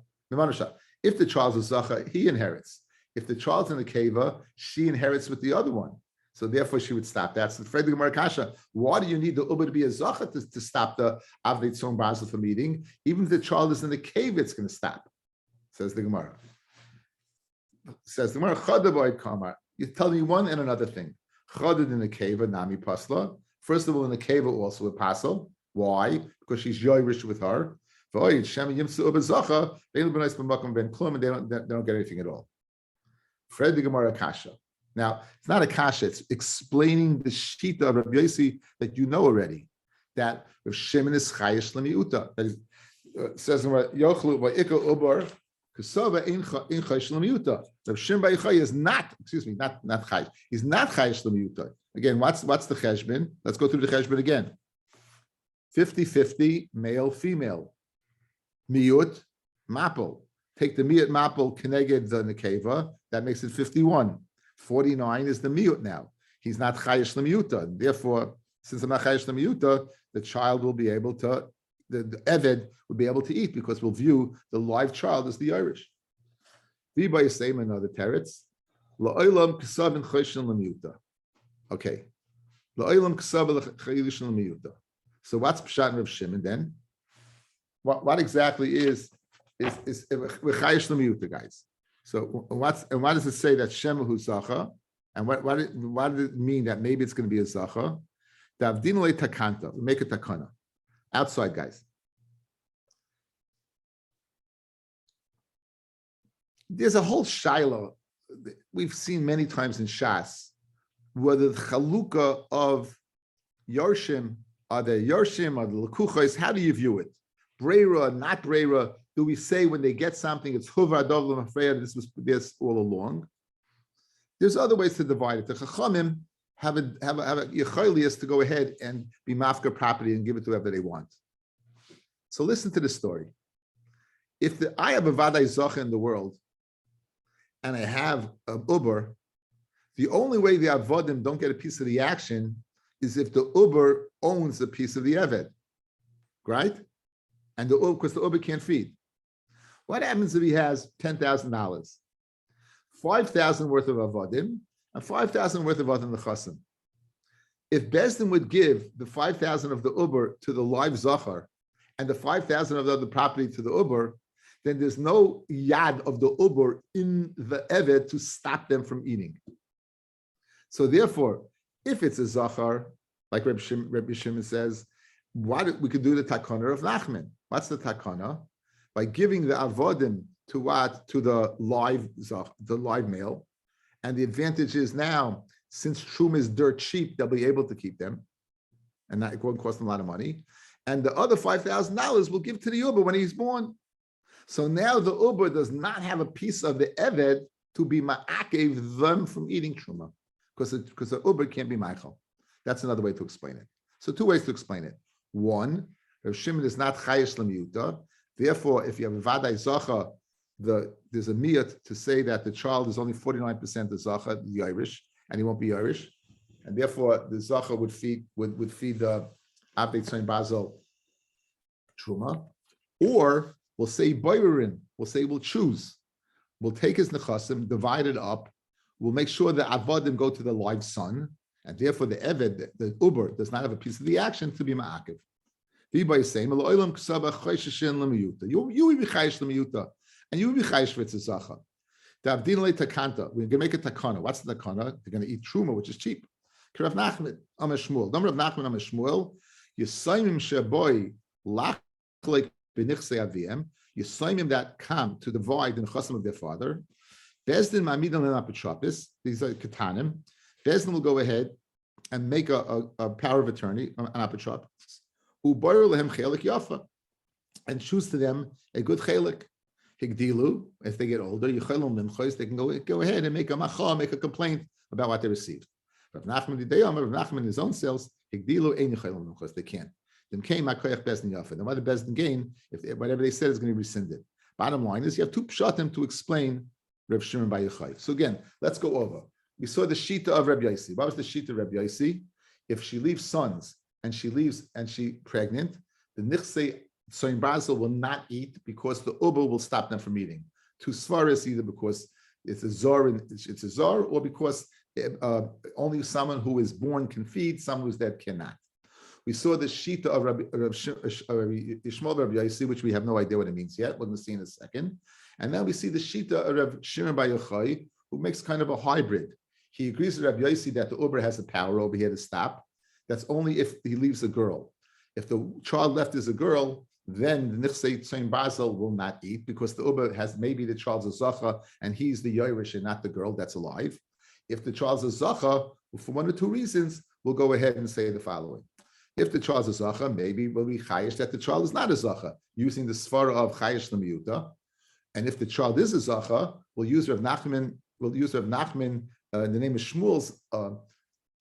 if the child is a Zacha, he inherits. If the child's in the keva, she inherits with the other one. So therefore, she would stop. That's the Fred the Gemara Kasha. Why do you need the uber to be a zacha to stop the avdei tzon basel from eating? Even if the child is in the cave, it's going to stop. Says the Gemara. Says the Gemara. Chadaboy kamar. You tell me one and another thing. Chadad in the keva, nami pasla. First of all, in the keva also a pasel. Why? Because she's yoirish with her. They don't get anything at all. Fred the Gemara Kasha. Now, it's not a kasha, it's explaining the shita of Rabbi Yosi that you know already. That Rav Shimon is chayish l'miuta. That is, says in Yochlu, va'ikal ubar, kasava in chayish l'miuta. Rav Shimon bar Yochai is not chayish. He's not chayish l'miuta. Again, what's the cheshbon? Let's go through the cheshbon again. 50-50, male, female. Miut, mapel. Take the miut mapel keneged the nekeva, that makes it 51. 49 is the miut now. He's not chayish l'miuta. Therefore, since I'm not chayish l'miuta, the child will be able to, the eved will be able to eat because we'll view the live child as the Irish. Viba Yisayim another teretz. La'olam k'sav in chayish l'miuta. Okay. La'olam k'sav chayish l'miuta. So what's pshat in Rav Shimon then? What exactly is we're chayish l'miuta, guys? So what does it say that Shema hu zacha? And what did it mean that maybe it's going to be a zacha? Davdin le takanta. We make a takana. Outside, guys. There's a whole shiloh we've seen many times in Shas, whether the chalukah of Yorshim are the Yorshim or the Lekuchos. How do you view it? Breira, not Breira. Do we say when they get something, it's Huvar Dov L'Mafreya, this was this all along? There's other ways to divide it. The Chachamim have a Yecholius to go ahead and be mafka property and give it to whoever they want. So listen to the story. If I have a Vadai Zocha in the world, and I have a Uber, the only way the Avodim don't get a piece of the action is if the Uber owns a piece of the Eved, right? And because the Uber can't feed. What happens if he has $10,000, 5,000 worth of avodim, and 5,000 worth of other nechasim? If Bezdin would give the 5,000 of the Uber to the live zachar and the 5,000 of the other property to the Uber, then there's no yad of the Uber in the Evet to stop them from eating. So therefore, if it's a zachar, like Rabbi Shimon says, we could do the takana of Nachman. What's the takana? By giving the avodim to what? To the live male. And the advantage is now, since Shum is dirt cheap, they'll be able to keep them. And that won't cost them a lot of money. And the other $5,000 we'll give to the Uber when he's born. So now the Uber does not have a piece of the Eved to be ma'akev them from eating Truma. Because the Uber can't be Michael. That's another way to explain it. So two ways to explain it. One, Rav Shimon is not chayish l'miuta. Therefore, if you have a vadai zacha, there's a miyat to say that the child is only 49% the zacha, the Irish, and he won't be Irish, and therefore the zacha would feed the avdei tzon basel truma. Or We'll say boirin. We'll say we'll choose. We'll take his nechasim, divide it up. We'll make sure the avodim go to the live son, and therefore the eved, the uber, does not have a piece of the action to be ma'akiv. V'ibay is saying, you will be chayish l'miyuta, and you will be chayish v'tzazacha. Davdin le takanta. We're going to make a takana. What's the takana? They're going to eat truma, which is cheap. Rav Nachman Ameshmuel. Number of Nachman Ameshmuel. Yisayim sheboy lach like benichsei aviem. Yisayim that come to divide the nechasim of their father. Bezdin ma'amidan le'apetropis. These are katanim. Bezdin will go ahead and make a power of attorney, an apetropis. Uboyer lehem chelik yafa, and choose to them a good chelik. Higdilu, if they get older, yichelum minchos, they can go ahead and make a macha, make a complaint about what they received. Rav Nachman in his own cells, higdilu ein yichelum minchos, they can't. Then came makoyach bezdin yafa. Then what the bezdin gain if whatever they said is going to be rescinded. Bottom line is you have two pshatim to explain Rav Shimon bar Yochai. So again, let's go over. We saw the shita of Rabbi Yossi. What was the shita of Rabbi Yossi? If she leaves sons and she pregnant, the nichsei Soin Basel will not eat because the uber will stop them from eating. To svaris either because it's a zar or because only someone who is born can feed, someone who's dead cannot. We saw the shita of Rabbi Yishmael Rabbi Yossi, which we have no idea what it means yet. We're going to see in a second. And then we see the shita of Rabbi Shimon bar Yochai, who makes kind of a hybrid. He agrees with Rabbi Yossi that the uber has the power over here to stop. That's only if he leaves a girl. If the child left is a girl, then the nichsei tzayin basel will not eat because the uber has maybe the child's a zacha and he's the yoirish and not the girl that's alive. If the child's a zacha, for one or two reasons, we'll go ahead and say the following. If the child's a zacha, maybe we'll be chayish that the child is not a zacha, using the svara of chayish l'miyuta. And if the child is a zacha, we'll use Rav Nachman in the name of Shmuel's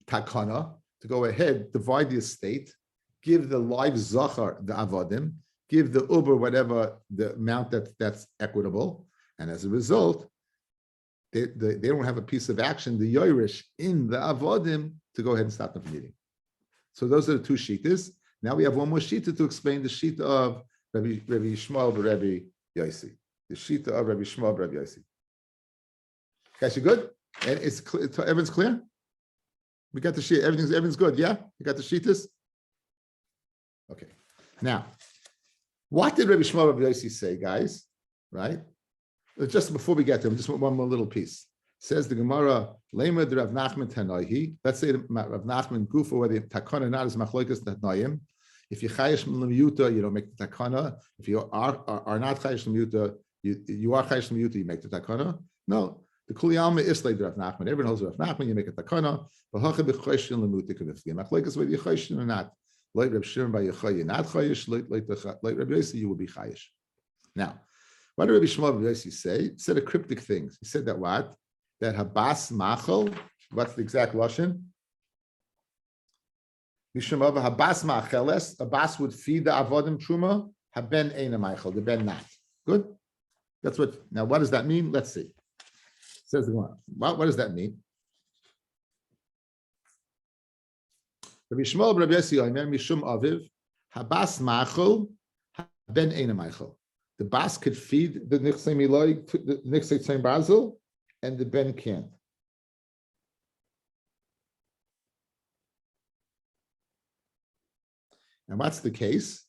takana to go ahead, divide the estate, give the live zachar the avodim, give the uber whatever the amount that's equitable, and as a result, they don't have a piece of action, the yoirish in the avodim, to go ahead and stop them from eating. So those are the two shitas. Now we have one more shita to explain the shita of Rabbi Yishmael bar Rabbi Yossi. The shita of Rabbi Yishmael bar Rabbi Yossi. Guys, you good? And everyone's clear? We got the sheet. Everything's good. Yeah, you got the shitas. Okay. Now, what did Rabbi Yishmael bar Rabbi Yossi say, guys? Right? Just before we get there, just one more little piece. Says the Gemara, Lema de Rav Nachman Tanoihi. Let's say Rav Nachman Gufa, whether takana not is machloikas Tanoim. If you chayish l'miyuta, you don't make the takana. If you are not chayish l'miyuta, you are chayish l'miyuta, you make the takana. No, the kuliyama is like Rav Nachman. Everyone holds Rav Nachman, you make a takana. V'hacha b'chayish l'miyuta k'vifli. Machloikas whether you chayish or not. Like Reb Shimon bar Yochai, you're not chayish. Like Reb Yossi, you will be chayish. Now, what did Rabbi Yishmael bar Yossi say? He said a cryptic things. He said that what? That habas machal. What's the exact lashon? Mishum of habas macheles. A bas would feed the avodim truma. Haben eina machal. The ben not. Good. That's what. Now, what does that mean? Let's see. Says the one. What does that mean? Rabbi Yishmael bar Yossi Omer mishum aviv habas machal haben eina machal. The bas could feed the nichsei miloy, the nichsei tzayin basel, and the ben can't. And what's the case?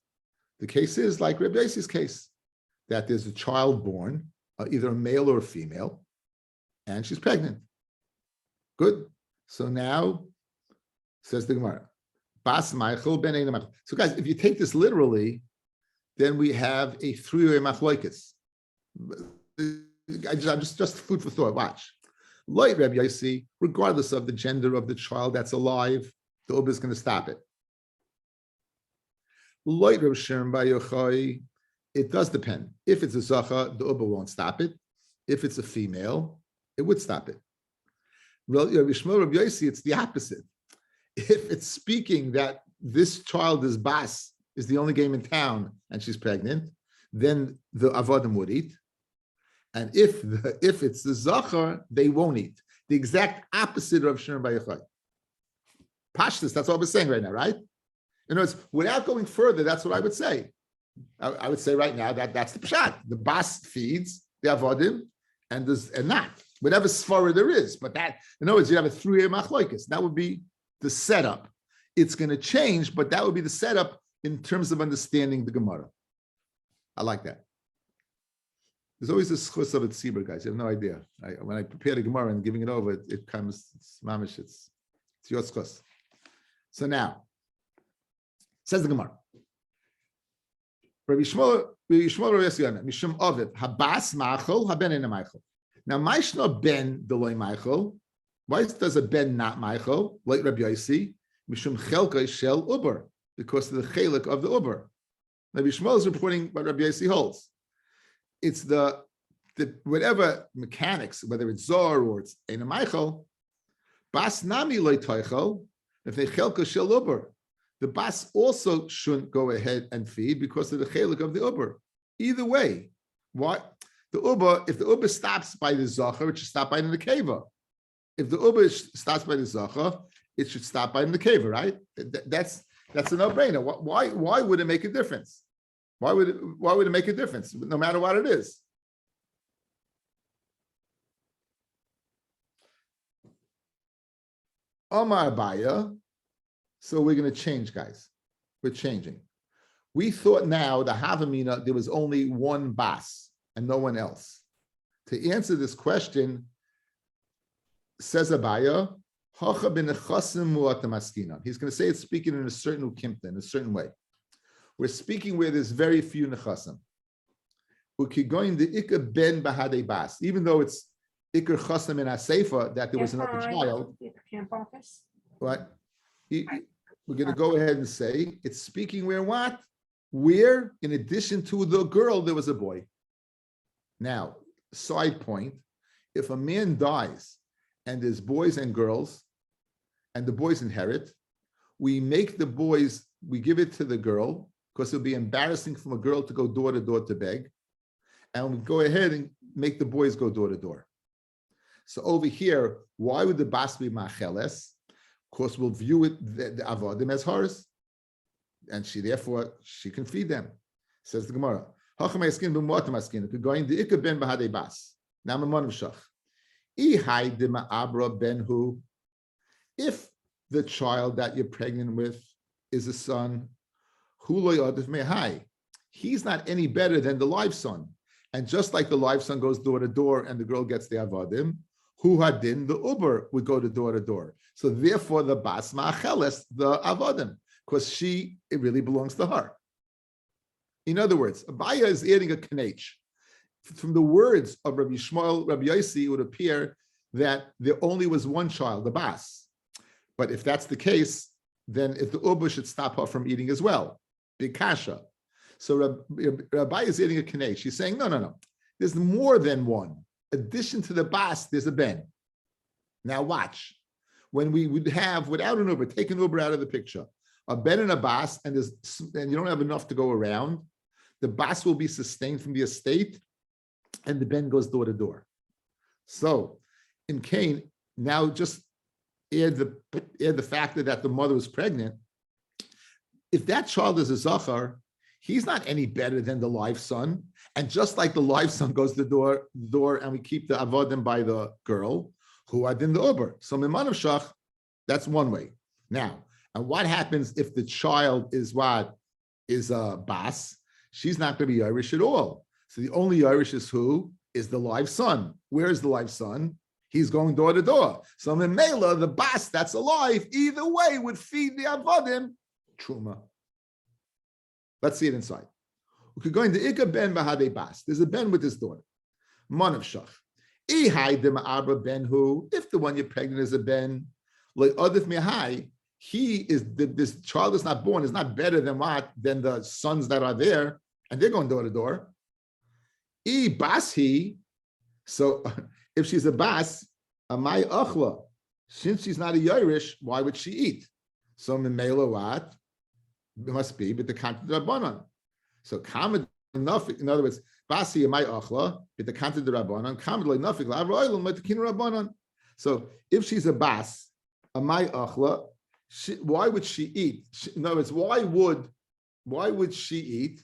The case is like Rabbi Yossi's case, that there's a child born, either a male or a female, and she's pregnant. Good. So now, says the Gemara, bas ma'achol ben ein ma'achol. So guys, if you take this literally, then we have a three-way machloikis. Just food for thought. Watch. Like Rabbi Yossi, regardless of the gender of the child that's alive, the uber is going to stop it. Like Rabbi Shimon bar Yochai, it does depend. If it's a zacha, the uber won't stop it. If it's a female, it would stop it. Rabbi Yishmael bar Yossi, it's the opposite. If it's speaking that this child is bas, is the only game in town, and she's pregnant, then the avodim would eat. And if it's the zachar, they won't eat. The exact opposite of Shimon bar Yochai. Pashtus, that's what we're saying right now, right? In other words, without going further, that's what I would say. I would say right now that's the pshat. The bas feeds the avodim, and not whatever svara there is. But that, in other words, you have a 3-year machlokes. That would be the setup. It's going to change, but that would be the setup in terms of understanding the Gemara. I like that. There's always this chus of a tzibur, guys. You have no idea. When I prepare the Gemara and giving it over, it comes, it's mamish, it's your chus. So now, says the Gemara. Rabbi Shmuel Mishum Ovid Habas Machol Haben Ena Machol. Now, Maishno Ben Deloy Machol. Why does a Ben not Machol? Like Rabbi Yossi Mishum Chelka Shel Uber, because of the chelik of the Uber. Rabbi Shmuel is reporting what Rabbi Yossi holds. It's the whatever mechanics, whether it's Zor or it's Ena Machol. Bas Nami Loy Toichol. If they Chelka Shel Uber, the bas also shouldn't go ahead and feed because of the chelik of the uber. Either way, what the uber, if the uber stops by the zacher, it should stop by the nekeva. If the uber stops by the zacher, it should stop by the nekeva, right? That's a no-brainer. Why would it make a difference? Why would it make a difference, no matter what it is? Omar Abaya. So we're going to change, guys. We're changing. We thought now the Havamina, there was only one bas and no one else. To answer this question, says Abaya, he's going to say it's speaking in a certain ukimta, in a certain way. We're speaking where there's very few nechasim. Going the ikar ben bahade bas, even though it's ikar chasam in aseifa that there was another child. What? We're going to go ahead and say it's speaking where what? Where, in addition to the girl, there was a boy. Now, side point, if a man dies and there's boys and girls, and the boys inherit, we make the boys, we give it to the girl, because it'll be embarrassing from a girl to go door to door to beg, and we go ahead and make the boys go door to door. So over here, why would the bas be macheles? Of course, we'll view it the avodim as hers, and she therefore she can feed them. Says the Gemara. If the child that you're pregnant with is a son, he's not any better than the live son. And just like the live son goes door to door and the girl gets the avodim, who hadin, the uber would go to door. So therefore the bas ma'acheles, the avodim, because it really belongs to her. In other words, Abaya is adding a knech. From the words of Rabbi Shmuel, Rabbi Yossi, it would appear that there only was one child, the bas. But if that's the case, then if the uber should stop her from eating as well. Big kasha. So Rabbi is adding a knech. She's saying, no. There's more than one. Addition to the bas, there's a ben. Now watch. When we would have, without an uber, take an uber out of the picture, a ben and a bas, and you don't have enough to go around, the bas will be sustained from the estate, and the ben goes door to door. So in Cain, now just add the factor that the mother was pregnant. If that child is a zachar, he's not any better than the live son. And just like the live son goes to the door, and we keep the avodim by the girl, who are in the uber. So mimanav shach, that's one way. Now, and what happens if the child is a bas? She's not going to be Irish at all. So the only Irish is who? Is the live son. Where is the live son? He's going door to door. So Mimela, the bas that's alive, either way would feed the avodim truma. Let's see it inside. We could go into Ika ben bahade bas. There's a ben with his daughter. Manav shach. If the one you're pregnant is a ben, he is this child is not born is not better than the sons that are there, and they're going door to door. So if she's a bas, amai achla, since she's not a Irish, why would she eat? So memela what? It must be, but the content of Rabbanon. So common enough, in other words, basi amai achla, but the content of Rabbanon, common enough, Rabbanon. So if she's a bas, amai achla, why would she eat? In other words, why would she eat?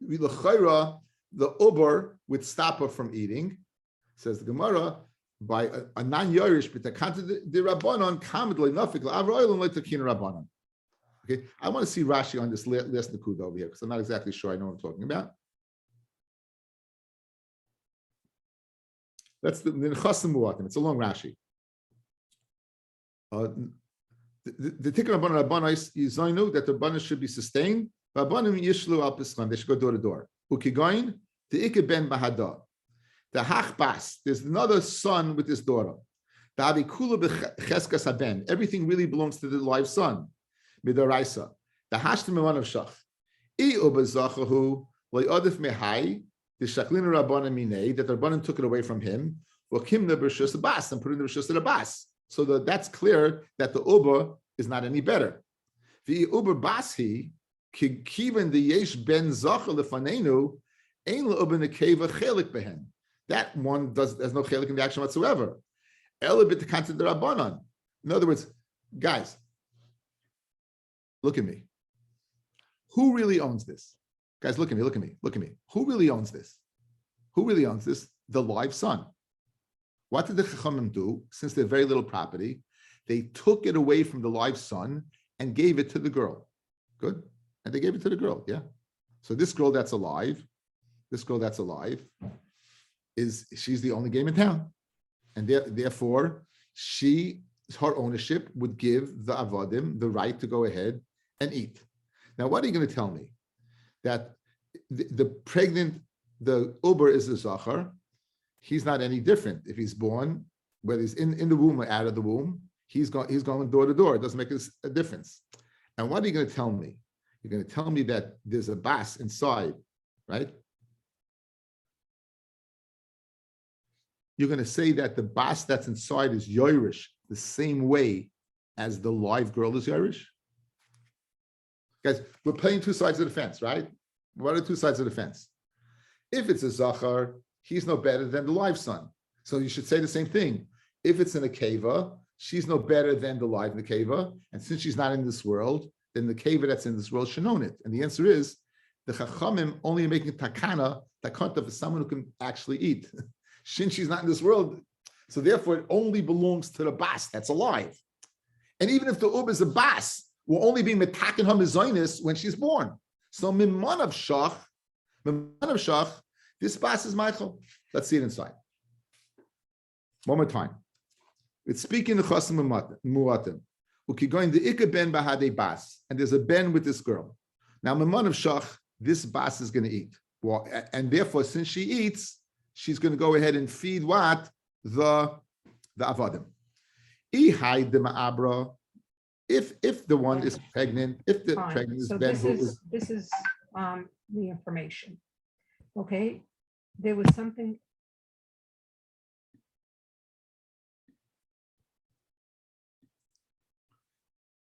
The uber would stop her from eating, says the Gemara, by a non-Yorish, but the Rabbanon, Kamidli Nafik, Avroil, and Letakin Rabbanon. Okay, I want to see Rashi on this last Nakuda over here because I'm not exactly sure I know what I'm talking about. That's the Nechasim Muatim. It's a long Rashi. The Tikkun Rabbanon Yizainu that the Rabbanon should be sustained. Rabbanim Yishlu al Pislan. They should go door to door. Ukigoin the Ike ben Bahada. The Hachbas. There's another son with this daughter. The Avikula b'Cheskas Haben. Everything really belongs to the live son. Midaraisa. The Hashtim Eman of Shach. I ubezachahu loyadif mehai. The Shaklina Rabbanim Minei that the Rabbanim took it away from him. Wakimna b'Rishus Bas and put in the Rishus the Bas. So that's clear that the uber is not any better. The uber bashi kiven the yesh ben zachar lefanenu ein leuber nekeva chelik behen. That one there's no chelik in the action whatsoever. Ela b'tekanta the rabbanon. In other words, guys, look at me. Who really owns this? Guys, look at me. Look at me. Look at me. Who really owns this? Who really owns this? The live son. What did the Chachamim do? Since they're very little property, they took it away from the live son and gave it to the girl. Good? And they gave it to the girl, yeah? So this girl that's alive, she's the only game in town. And therefore, her ownership would give the Avadim the right to go ahead and eat. Now, what are you going to tell me? That the Uber is the Zachar, he's not any different. If he's born, whether he's in the womb or out of the womb, he's going door to door. It doesn't make a difference. And what are you going to tell me? You're going to tell me that there's a bas inside, right? You're going to say that the bas that's inside is Yoirish the same way as the live girl is Yoirish? Guys, we're playing two sides of the fence, right? What are the two sides of the fence? If it's a Zachar, he's no better than the live son. So you should say the same thing. If it's in a keva, she's no better than the live nekeva. And since she's not in this world, then the keva that's in this world should own it. And the answer is, the chachamim only making takana for someone who can actually eat. Since she's not in this world, so therefore it only belongs to the bas that's alive. And even if the ub is a bas, will only be metakin hamizonis when she's born. So mimman of shach, this bas is Michael. Let's see it inside. One more time. It's speaking the Chasim Muatim. Ukigoin the Ika ben bahade bas, and there's a ben with this girl. Now, Mimon of Shach, this bas is going to eat. Well, and therefore, since she eats, she's going to go ahead and feed what? The avadim. Ihai de ma'abra. If the one is pregnant, if the Fine. pregnant is So ben this is the information. Okay, there was something.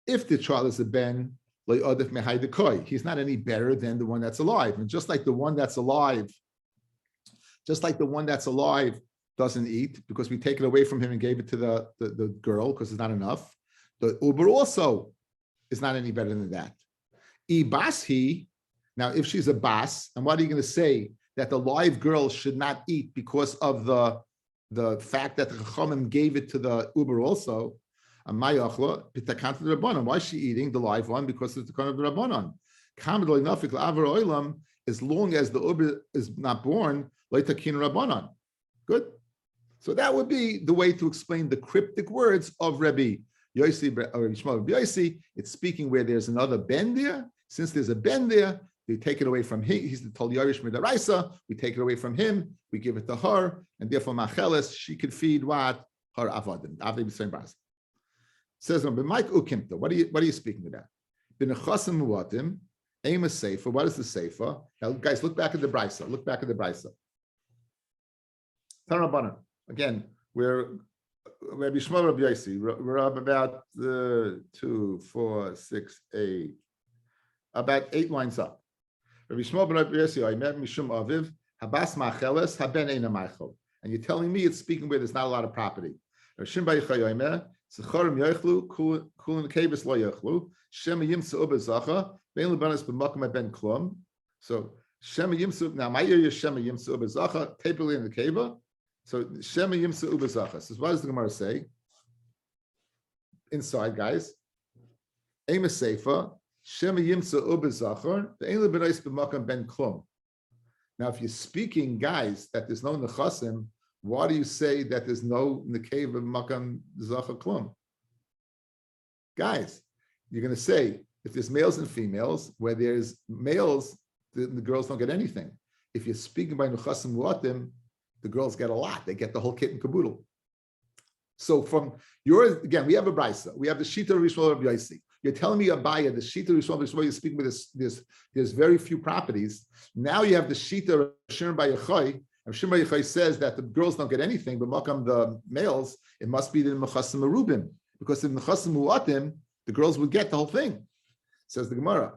If the child is a ben, he's not any better than the one that's alive. And just like the one that's alive doesn't eat because we take it away from him and gave it to the girl because it's not enough, the uber also is not any better than that. Now, if she's a bas, and what are you going to say? That the live girl should not eat because of the fact that the Chachamim gave it to the uber also. Why is she eating the live one? Because it's the kind of the Rabbanon. As long as the uber is not born, Rabbanon. Good. So that would be the way to explain the cryptic words of Rabbi Yossi or Yishmael Rabbi Yossi. It's speaking where there's another ben there. Since there's a ben there, we take it away from him. He's the Tol Yorish Midaraisa. We take it away from him. We give it to her, and therefore Macheles, she could feed what? Her avadim. Avadim b'sein bras. Says on B'Mike Ukimta. What are you speaking about? B'nechasim muatim. Aim a sefer. What is the sefer? Now, guys, look back at the brisa. Look back at the brisa. Tanrabanan. Again, we're Rabbi Yishmael Rabbi Yossi. We're up about 2, 4, 6, 8. About 8 lines up. Rabbi Yishmael Rabbi Yossi. I met Mishum Aviv. Habas Macheles Haben Eina Machel. And you're telling me it's speaking where there's not a lot of property. Rishim Bayichayomer. Secharim yochlu, kulin kavis lo yochlu. Shem yimsa ubezacha. Ben lebanas b'makom ben klum. So Shema Yimsu. Now, my area is Shema Yimsu Ubezacha, typically in the Keva. So Shema Yimsu Ubezacha. So what does the Gemara say? Inside, guys. Ema Seifa, Shema Yimsu Ubezacha, the Ein Lebenais B'makam Ben Klum. Now, if you're speaking, guys, that there's no Nechasim, why do you say that there's no Nekeva B'makam Zacha Klum? Guys, you're going to say, if there's males and females, where there's males, the girls don't get anything. If you're speaking by Nechasim Muatim, the girls get a lot. They get the whole kit and caboodle. So from yours, again, we have a brisa. We have the Shita Rishon of Yaisi. You're telling me, Abaya, the Shita Rishon of Yaisi, you're speaking with this, there's very few properties. Now you have the Shita Rishon by Yechai, and Rishon by Yechai says that the girls don't get anything, but Makam the males, it must be the Mechasim Arubim, because in Mechasim Muatim, the girls would get the whole thing. Says the Gemara.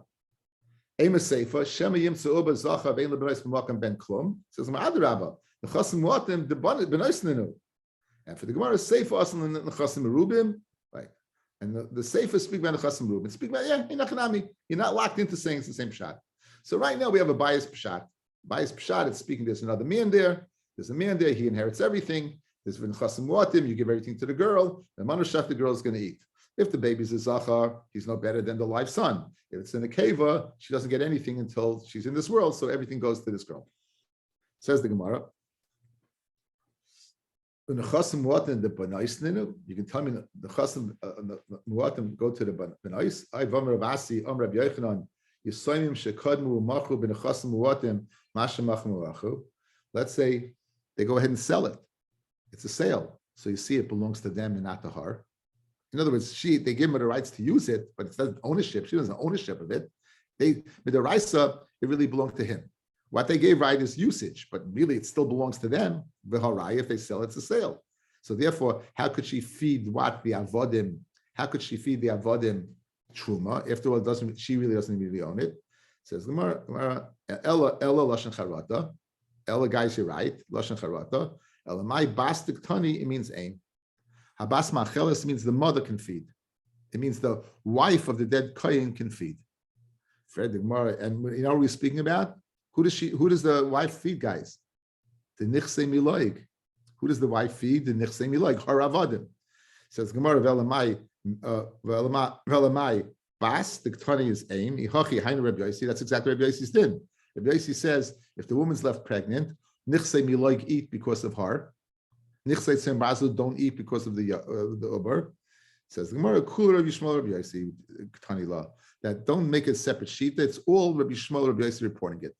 Ema Seifa, Shema Yimtzu Uba Zacha Vein Lebenos B'Makam Ben Klum. Says Ma'adrabba, the Chasim Muatim the Benoisnenu. And for the Gemara, Seifa Asan the Chasim Arubim, right? And the Seifa speak about the Chasim Arubim. Speak about you're not locked into saying it's the same shot. So right now we have a bias pshat. Bias pshat. It's speaking. There's another man there. There's a man there. He inherits everything. There's V'Chasim Muatim. You give everything to the girl. The manushach the girl's going to eat. If the baby's a zachar, he's no better than the live son. If it's in a keva, she doesn't get anything until she's in this world, so everything goes to this girl. Says the Gemara. You can tell me the chasim muatim go to the benais. I v'amar Ravasi Rabbi Yochanan yisoyim shekadmu u'machu b'nechasim muatim masha machu mu'achu. Let's say they go ahead and sell it. It's a sale, so you see it belongs to them and not to her. In other words, they give her the rights to use it, but it's not ownership. She doesn't have ownership of it. With the Raisa, it really belonged to him. What they gave right is usage, but really it still belongs to them. V'harai, if they sell, it's a sale. So therefore, how could she feed what the avodim? How could she feed the avodim truma? After all, she really doesn't immediately own it. Says Gemara, Ella lashon charata. Ella, guys, you're right. Lashon charata. Ella my bastik tani. It means aim. Habas macheles means the mother can feed. It means the wife of the dead kohen can feed. Fred the Gemara, and you know what we're speaking about? Who does the wife feed, guys? The nichse miloig. Who does the wife feed? The nichse miloig. Haravadim. Says Gemara velamai bas. The ktani is aim. Ihachi hainu Rabbi Yosi. That's exactly Rabbi Yosi's din. Rabbi Yosi says if the woman's left pregnant, nichse miloig eat because of her. Nichse tzem bazu don't eat because of the uber. Says the Gemara kul Rabbi Shmuel Rabbi Yosi ktani law that don't make a separate sheet. It's all Rabbi Shmuel Rabbi Yosi reporting it.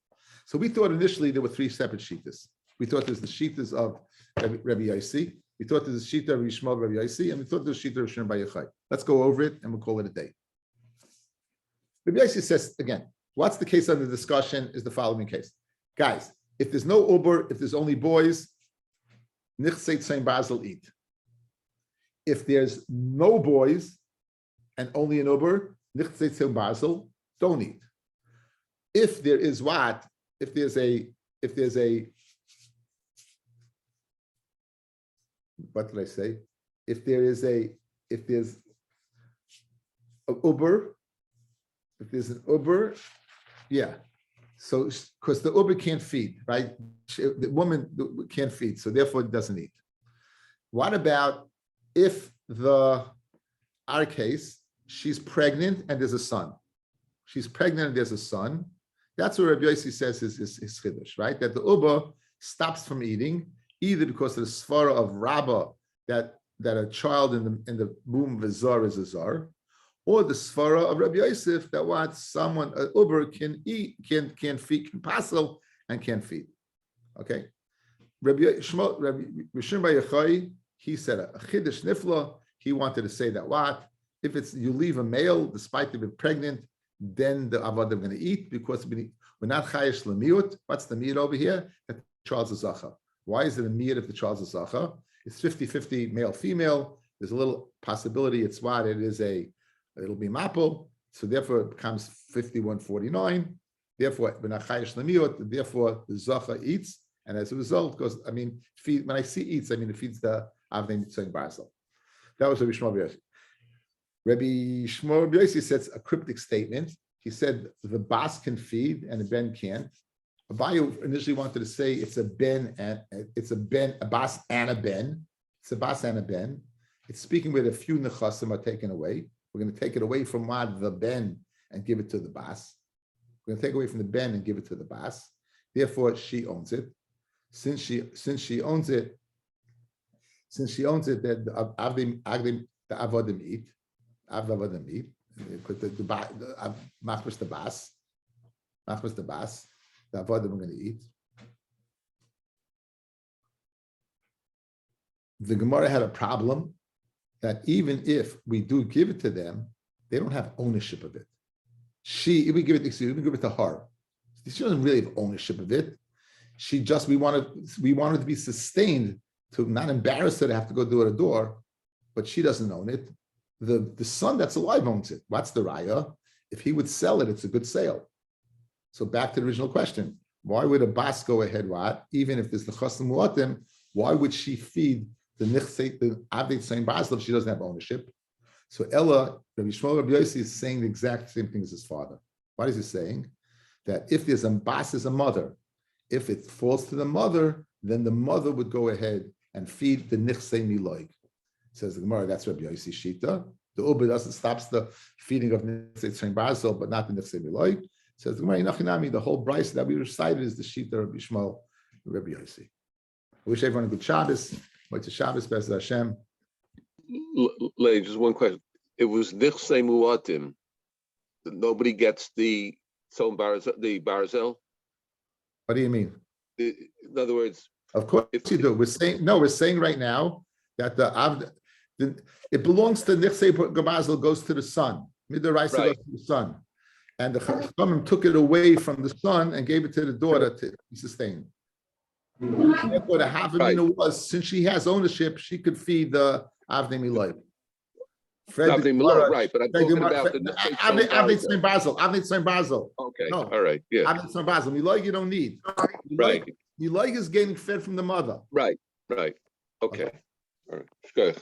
So we thought initially there were three separate sheetas. We thought there's the sheetas of Rabbi Yosi. We thought there's the sheetah of Rabbi Shmuel Rabbi Yosi, and we thought there's the sheetah of Shimon Bar Yochai. Let's go over it and we'll call it a day. Rabbi Yosi says again, what's the case under discussion is the following case. Guys, if there's no uber, if there's only boys, nichseit sein basel eat. If there's no boys and only an uber, nichseit sein basel don't eat. If there is what? If there's what did I say? If there's an Uber, yeah. So because the Uber can't feed, right? The woman can't feed, so therefore it doesn't eat. What about if our case, she's pregnant and there's a son? She's pregnant and there's a son. That's what Rabbi Yosi says is chiddush, right? That the Uber stops from eating either because of the svara of Rabbi that a child in the womb of a zar is a zar, or the svara of Rabbi Yosef that what someone an Uber can eat, can feed, can passel and can feed. Okay, Rabbi Shimon Bar Yochai, he said a chiddush nifla. He wanted to say that what if it's you leave a male despite being pregnant, then the avodim are going to eat because we're not chayish lemiut. What's the miut over here? That the child's a zacha. Why is it a miut if the child's a zacha? It's 50-50 male-female. There's a little possibility it's what it'll be maple. So therefore it becomes 51-49. Therefore, we're not chayish lemiut. Therefore, the zacha eats, and as a result, goes. I mean, when I see eats, I mean it feeds the avnei tzaying barsel. That was Rabbi Shmuel Bar Yosi. Rabbi Shmuel Bar Yosi says a cryptic statement. He said the bas can feed and the ben can't. Abaye initially wanted to say it's a ben and a bas and a ben. It's a bas and a ben. It's speaking with a few nechasim are taken away. We're going to take it away from the ben and give it to the bas. We're going to take away from the ben and give it to the bas. Therefore, she owns it. Since she owns it, that the avodim eat. Avodim eat. Put the machmas the bas. Machmas the bas. The avodim are going to eat. The Gemara had a problem that even if we do give it to them, they don't have ownership of it. We give it to her. She doesn't really have ownership of it. We wanted to be sustained to not embarrass her to have to go do it a door, but she doesn't own it. The son that's alive owns it. What's the raya? If he would sell it, it's a good sale. So back to the original question: why would a bas go ahead? What? Even if there's the chasam muatim, why would she feed the avdei tzayin basel if she doesn't have ownership? So Ella, Rabbi Shmuel Rabbi Yossi is saying the exact same thing as his father. What is he saying? That if there's a bas as a mother, if it falls to the mother, then the mother would go ahead and feed the nichsei miloig. Says the Gemara, that's Rabbi Yossi Shita. The Uber doesn't stops the feeding of nichsei tzayin basel, but not the nichsei miloig. Says the Gemara, Inachinami, the whole brayso that we recited is the Shita of Rabbi Shmuel Rabbi Yossi. I wish everyone a good Shabbos. What's a Shabbos, B'ezras Hashem. Lady, just one question. It was nichsei muatim. Nobody gets the barzel. What do you mean? In other words, of course you do. We're saying right now that it belongs to nichsei gabazel, goes to the son. Midoraisa goes to the son, and the Chachamim took it away from the son and gave it to the daughter to be sustained. Therefore, the Havamina was, since she has ownership, she could feed the Avnei Miloy. Right, but I'm talking about the Avnei Tzayin Basel. Avnei Tzayin Basel. Okay, no. All right, yeah. Avnei Tzayin Basel. Miloy you don't need. Right. Miloy is getting fed from the mother. Right. Okay. All right. Good.